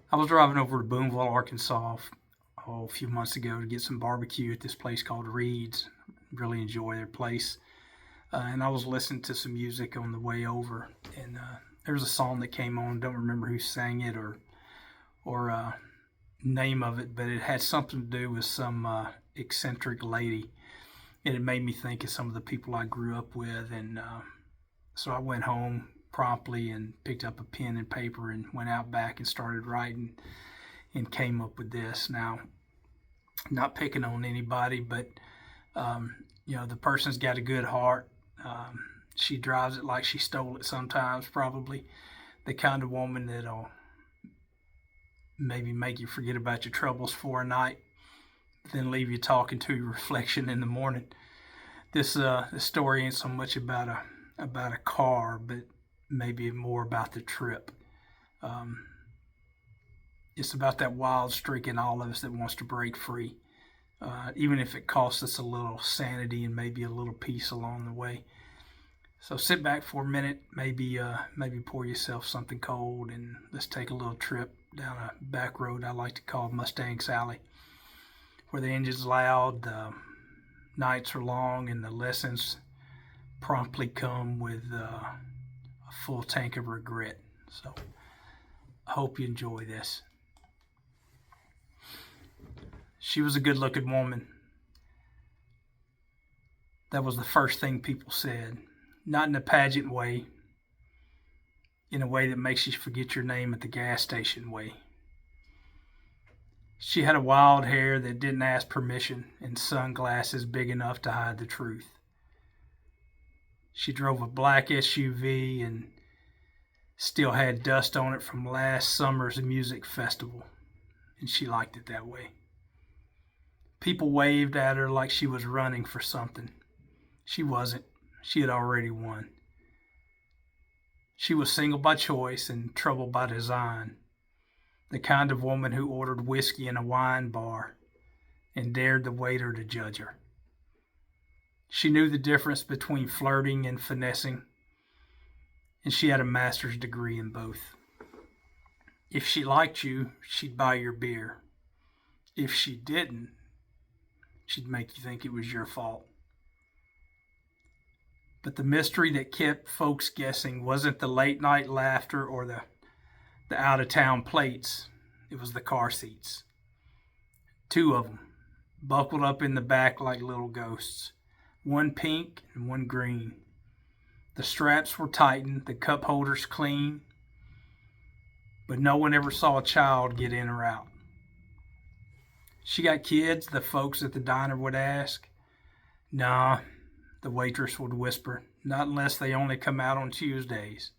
I was driving over to Boonville, Arkansas, a few months ago to get some barbecue at this place called Reed's. Really enjoy their place. And I was listening to some music on the way over, and there was a song that came on. Don't remember who sang it or name of it, but it had something to do with some eccentric lady, and it made me think of some of the people I grew up with. And so I went home promptly and picked up a pen and paper and went out back and started writing and came up with this. Now, not picking on anybody, but the person's got a good heart. She drives it like she stole it sometimes, probably. The kind of woman that'll maybe make you forget about your troubles for a night, then leave you talking to your reflection in the morning. This story ain't so much about a car, but maybe more about the trip. It's about that wild streak in all of us that wants to break free, even if it costs us a little sanity and maybe a little peace along the way. So sit back for a minute, maybe pour yourself something cold, and let's take a little trip down a back road I like to call Mustang Sally, where the engine's loud, the nights are long, and the lessons promptly come with a full tank of regret. So I hope you enjoy this. She was a good-looking woman. That was the first thing people said. Not in a pageant way, in a way that makes you forget your name at the gas station way. She had a wild hair that didn't ask permission and sunglasses big enough to hide the truth. She drove a black SUV and still had dust on it from last summer's music festival, and she liked it that way. People waved at her like she was running for something. She wasn't. She had already won. She was single by choice and troubled by design, the kind of woman who ordered whiskey in a wine bar and dared the waiter to judge her. She knew the difference between flirting and finessing, and she had a master's degree in both. If she liked you, she'd buy your beer. If she didn't, she'd make you think it was your fault. But the mystery that kept folks guessing wasn't the late night laughter or the out of town plates. It was the car seats. Two of them, buckled up in the back like little ghosts. One pink and one green. The straps were tightened, the cup holders clean, but no one ever saw a child get in or out. She got kids, the folks at the diner would ask. Nah, the waitress would whisper, not unless they only come out on Tuesdays.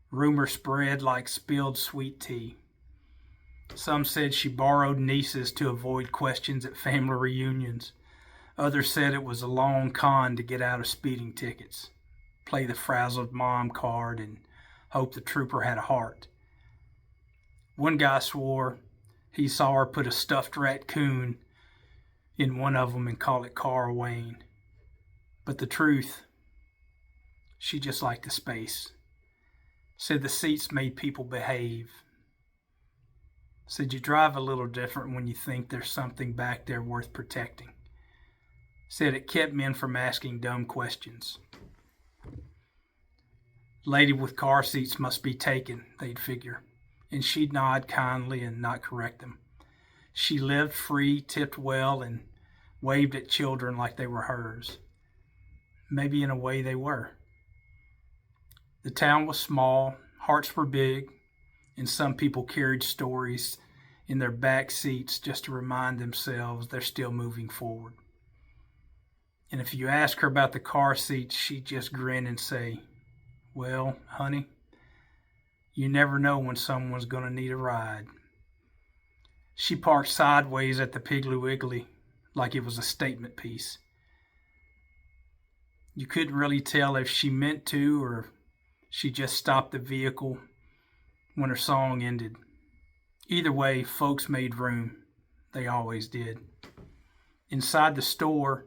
Rumor spread like spilled sweet tea. Some said she borrowed nieces to avoid questions at family reunions. Others said it was a long con to get out of speeding tickets, play the frazzled mom card, and hope the trooper had a heart. One guy swore he saw her put a stuffed raccoon in one of them and call it Carl Wayne. But the truth, she just liked the space. Said the seats made people behave. Said you drive a little different when you think there's something back there worth protecting. Said it kept men from asking dumb questions. Lady with car seats must be taken, they'd figure, and she'd nod kindly and not correct them. She lived free, tipped well, and waved at children like they were hers. Maybe in a way they were. The town was small, hearts were big, and some people carried stories in their back seats just to remind themselves they're still moving forward. And if you ask her about the car seats, she'd just grin and say, well, honey, you never know when someone's going to need a ride. She parked sideways at the Piggly Wiggly like it was a statement piece. You couldn't really tell if she meant to or she just stopped the vehicle when her song ended. Either way, folks made room. They always did. Inside the store,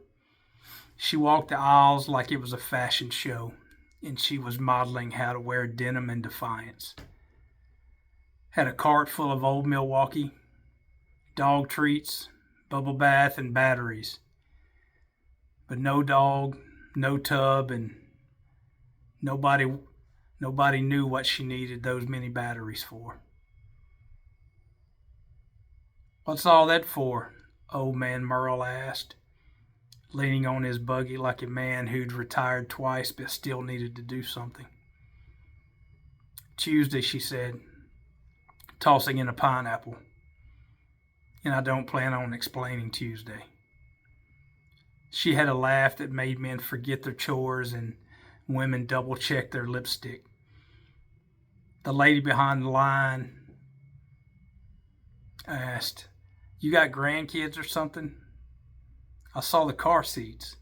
she walked the aisles like it was a fashion show, and she was modeling how to wear denim in defiance. Had a cart full of old Milwaukee, dog treats, bubble bath, and batteries. But no dog, no tub, and nobody knew what she needed those many batteries for. "What's all that for?" old man Merle asked, leaning on his buggy like a man who'd retired twice but still needed to do something. "Tuesday," she said, tossing in a pineapple. "And I don't plan on explaining Tuesday." She had a laugh that made men forget their chores and women double-check their lipstick. The lady behind the line asked, "You got grandkids or something? I saw the car seats."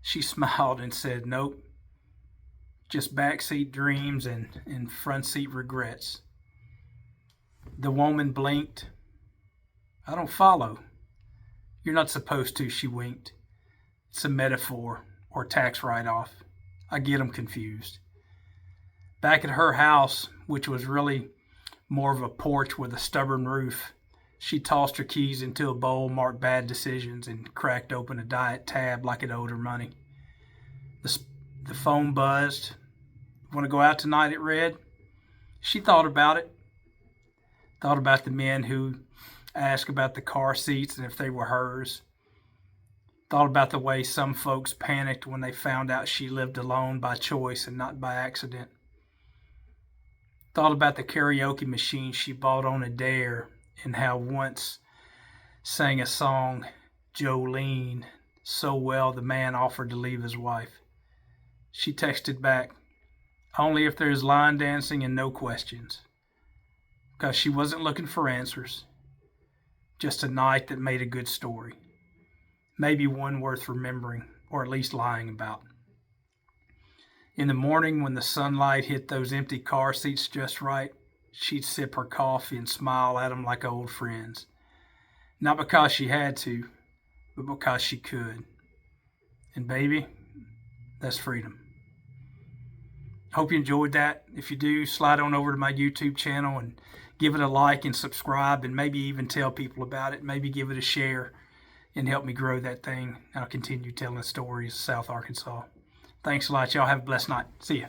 She smiled and said, "Nope, just backseat dreams and front seat regrets." The woman blinked. "I don't follow." "You're not supposed to," she winked. "It's a metaphor or tax write-off. I get them confused." Back at her house, which was really more of a porch with a stubborn roof, she tossed her keys into a bowl marked bad decisions and cracked open a diet tab like it owed her money. The phone buzzed. "Want to go out tonight?" it read. She thought about it. Thought about the men who asked about the car seats and if they were hers. Thought about the way some folks panicked when they found out she lived alone by choice and not by accident. Thought about the karaoke machine she bought on a dare and how once sang a song, Jolene, so well the man offered to leave his wife. She texted back, "Only if there's line dancing and no questions," because she wasn't looking for answers, just a night that made a good story. Maybe one worth remembering, or at least lying about. In the morning, when the sunlight hit those empty car seats just right, she'd sip her coffee and smile at them like old friends. Not because she had to, but because she could. And baby, that's freedom. Hope you enjoyed that. If you do, slide on over to my YouTube channel and give it a like and subscribe, and maybe even tell people about it. Maybe give it a share and help me grow that thing. I'll continue telling stories of South Arkansas. Thanks a lot. Y'all have a blessed night. See ya.